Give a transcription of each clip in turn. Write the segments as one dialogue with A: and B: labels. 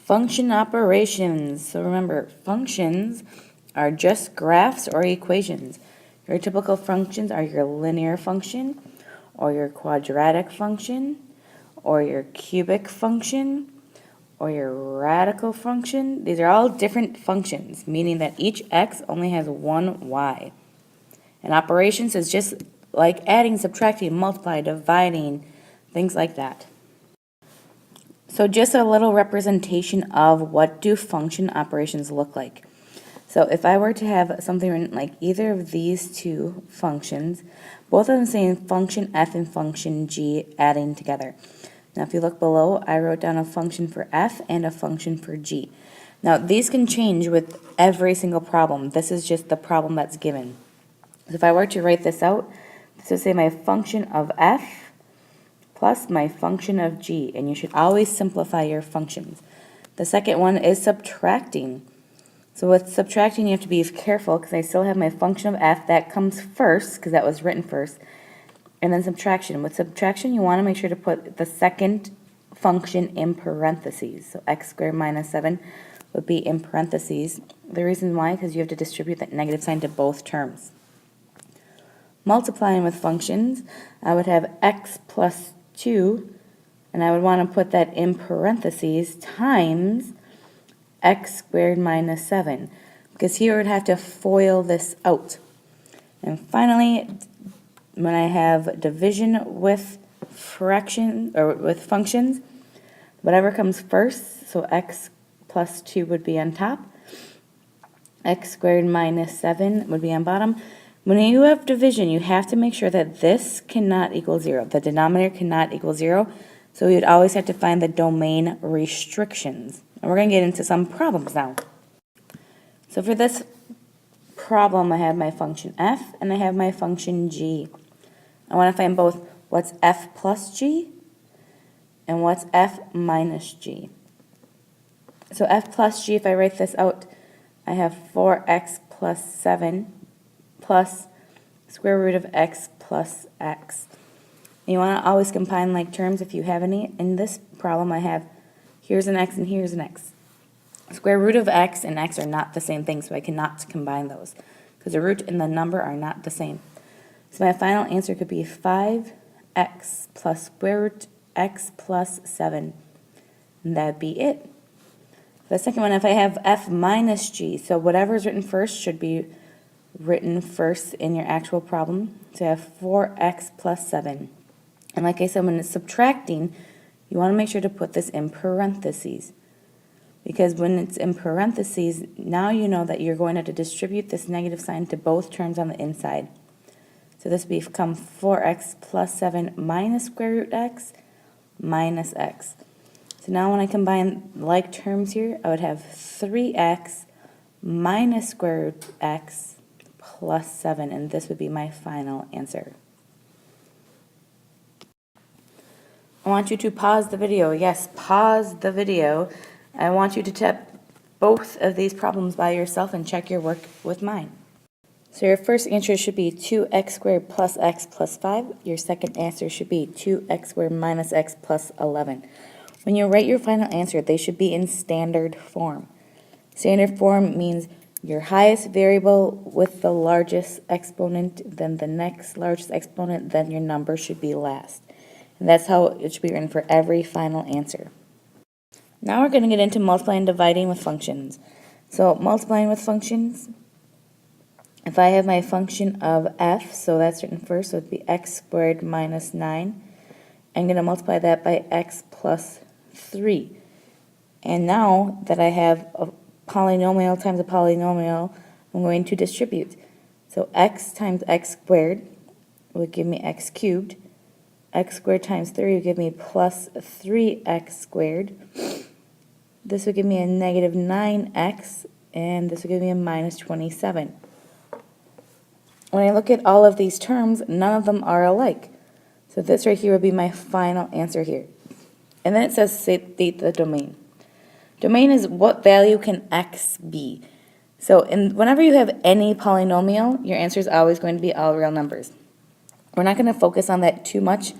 A: Function operations. So remember, functions are just graphs or equations. Your typical functions are your linear function, or your quadratic function, or your cubic function, or your radical function. These are all different functions, meaning that each x only has one y. And operations is just like adding, subtracting, multiplying, dividing, things like that. So just a little representation of what do function operations look like. So if I were to have something written like either of these two functions, both of them saying function f and function g adding together. Now if you look below, I wrote down a function for f and a function for g. Now these can change with every single problem. This is just the problem that's given. So if I were to write this out, this would say my function of f plus my function of g, and you should always simplify your functions. The second one is subtracting. So with subtracting, you have to be careful because I still have my function of f that comes first because that was written first, and then subtraction. With subtraction, you want to make sure to put the second function in parentheses. So x squared minus 7 would be in parentheses. The reason why, because you have to distribute that negative sign to both terms. Multiplying with functions, I would have x plus 2, and I would want to put that in parentheses times x squared minus 7, because here I would have to FOIL this out. And finally, when I have division with fraction or with functions, whatever comes first, so x plus 2 would be on top, x squared minus 7 would be on bottom. When you have division, you have to make sure that this cannot equal 0. The denominator cannot equal 0, so you'd always have to find the domain restrictions. And we're going to get into some problems now. So for this problem, I have my function f and I have my function g. I want to find both what's f plus g and what's f minus g. So f plus g, if I write this out, I have 4x plus 7 plus square root of x plus x. And you want to always combine like terms if you have any. In this problem, I have here's an x and here's an x. Square root of x and x are not the same thing, so I cannot combine those because the root and the number are not the same. So my final answer could be 5x plus square root x plus 7. And that would be it. The second one, if I have f minus g, so whatever is written first should be written first in your actual problem. So I have 4x plus 7. And like I said, when it's subtracting, you want to make sure to put this in parentheses. Because when it's in parentheses, now you know that you're going to have to distribute this negative sign to both terms on the inside. So this will become 4x plus 7 minus square root x minus x. So now when I combine like terms here, I would have 3x minus square root x plus 7, and this would be my final answer. I want you to pause the video. Yes, pause the video. I want you to tap both of these problems by yourself and check your work with mine. So your first answer should be 2x squared plus x plus 5. Your second answer should be 2x squared minus x plus 11. When you write your final answer, they should be in standard form. Standard form means your highest variable with the largest exponent, then the next largest exponent, then your number should be last. And that's how it should be written for every final answer. Now we're going to get into multiplying and dividing with functions. So multiplying with functions, if I have my function of f, so that's written first, so it would be x squared minus 9. I'm going to multiply that by x plus 3. And now that I have a polynomial times a polynomial, I'm going to distribute. So x times x squared would give me x cubed. X squared times 3 would give me plus 3x squared. This would give me a negative 9x, and this would give me a minus 27. When I look at all of these terms, none of them are alike. So this right here would be my final answer here. And then it says state the domain. Domain is what value can x be. So whenever you have any polynomial, your answer is always going to be all real numbers. We're not going to focus on that too much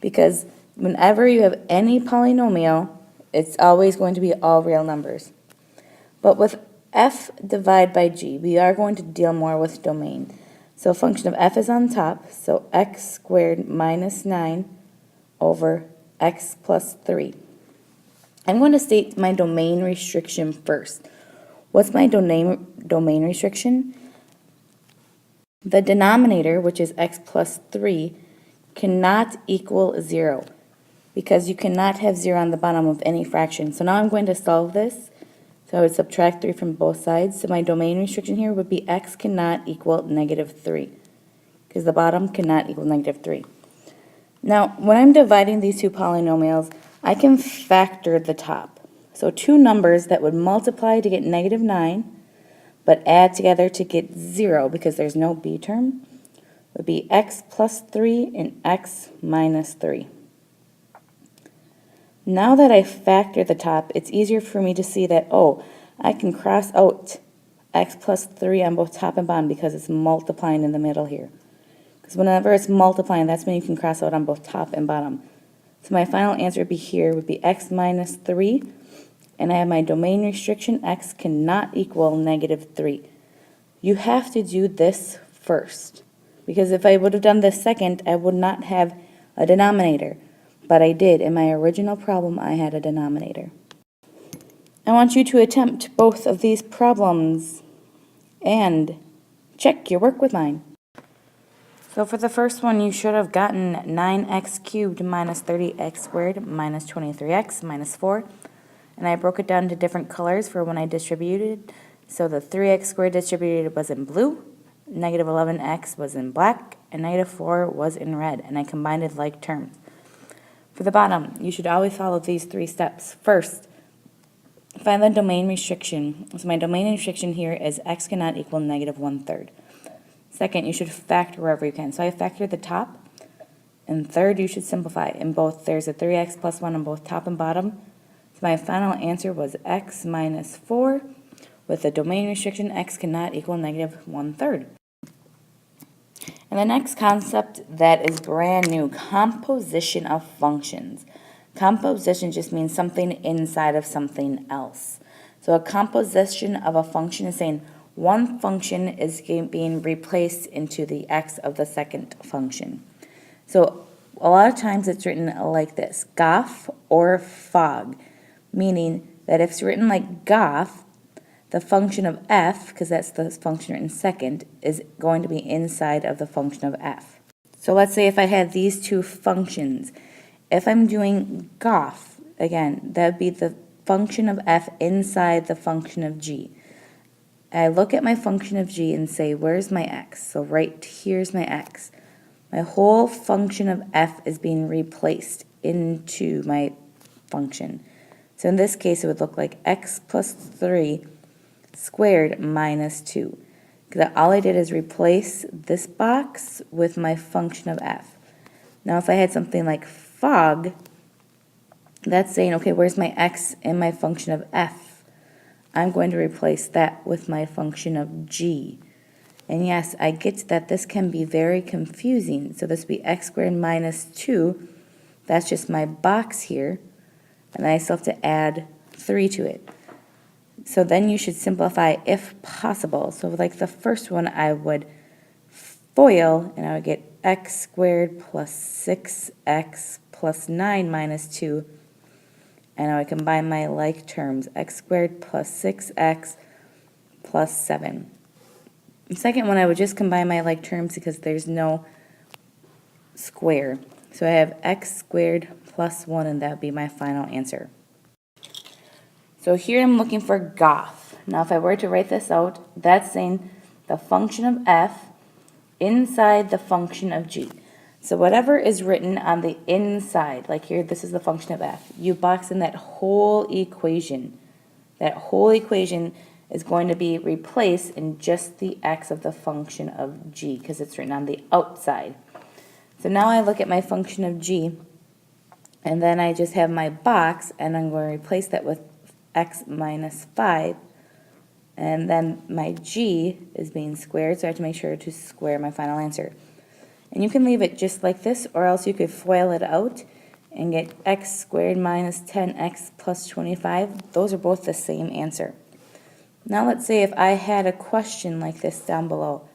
A: because whenever you have any polynomial, It's always going to be all real numbers. But with f divided by g, we are going to deal more with domain. So a function of f is on top, so x squared minus 9 over x plus 3. I'm going to state my domain restriction first. What's my domain restriction? The denominator, which is x plus 3, cannot equal 0 because you cannot have 0 on the bottom of any fraction. So now I'm going to solve this. So I would subtract 3 from both sides. So my domain restriction here would be x cannot equal negative 3 because the bottom cannot equal negative 3. Now, when I'm dividing these two polynomials, I can factor the top. So two numbers that would multiply to get negative 9, but add together to get 0 because there's no b term, would be x plus 3 and x minus 3. Now that I factor the top, it's easier for me to see that, oh, I can cross out x plus 3 on both top and bottom because it's multiplying in the middle here. Because whenever it's multiplying, that's when you can cross out on both top and bottom. So my final answer would be here, would be x minus 3, and I have my domain restriction, x cannot equal negative 3. You have to do this first, because if I would have done this second, I would not have a denominator. But I did. In my original problem, I had a denominator. I want you to attempt both of these problems and check your work with mine. So for the first one, you should have gotten 9x cubed minus 30x squared minus 23x minus 4. And I broke it down into different colors for when I distributed. So the 3x squared distributed was in blue, negative 11x was in black, and negative 4 was in red. And I combined it like terms. For the bottom, you should always follow these 3 steps. First, find the domain restriction. So my domain restriction here is x cannot equal negative 1/3. Second, you should factor wherever you can. So I factored the top. And third, you should simplify. In both, there's a 3x plus 1 on both top and bottom. So my final answer was x minus 4. With the domain restriction, x cannot equal negative 1/3. And the next concept that is brand new, composition of functions. Composition just means something inside of something else. So a composition of a function is saying one function is being replaced into the x of the second function. So a lot of times it's written like this, gof or fog, meaning that if it's written like gof, the function of f, because that's the function written second, is going to be inside of the function of f. So let's say if I had these two functions. If I'm doing gof, again, that would be the function of f inside the function of g. I look at my function of g and say, where's my x? So right here's my x. My whole function of f is being replaced into my function. So in this case, it would look like x plus 3 squared minus 2. Because all I did is replace this box with my function of f. Now if I had something like fog, that's saying, okay, where's my x in my function of f? I'm going to replace that with my function of g. And yes, I get that this can be very confusing. So this would be x squared minus 2. That's just my box here. And then I still have to add 3 to it. So then you should simplify if possible. So like the first one, I would FOIL, and I would get x squared plus 6x plus 9 minus 2. And I would combine my like terms, x squared plus 6x plus 7. The second one, I would just combine my like terms because there's no square. So I have x squared plus 1, and that would be my final answer. So here I'm looking for gof. Now if I were to write this out, that's saying the function of f inside the function of g. So whatever is written on the inside, like here, this is the function of f, you box in that whole equation. That whole equation is going to be replaced in just the x of the function of g because it's written on the outside. So now I look at my function of g, and then I just have my box, and I'm going to replace that with x minus 5, and then my g is being squared, so I have to make sure to square my final answer. And you can leave it just like this, or else you could FOIL it out and get x squared minus 10x plus 25, those are both the same answer. Now let's say if I had a question like this down below.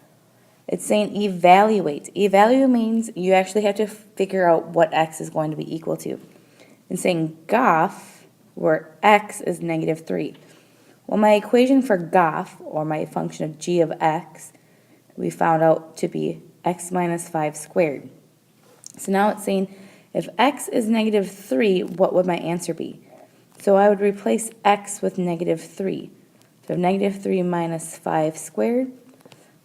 A: It's saying evaluate. Evaluate means you actually have to figure out what x is going to be equal to. It's saying gof, where x is negative 3. Well, my equation for gof, or my function of g of x, we found out to be x minus 5 squared. So now it's saying if x is negative 3, what would my answer be? So I would replace x with negative 3. So negative 3 minus 5 squared,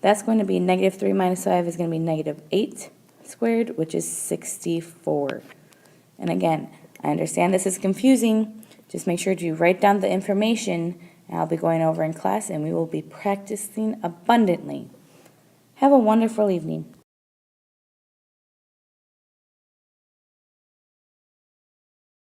A: that's going to be negative 3 minus 5 is going to be negative 8 squared, which is 64. And again, I understand this is confusing. Just make sure to write down the information, and I'll be going over in class, and we will be practicing abundantly. Have a wonderful evening.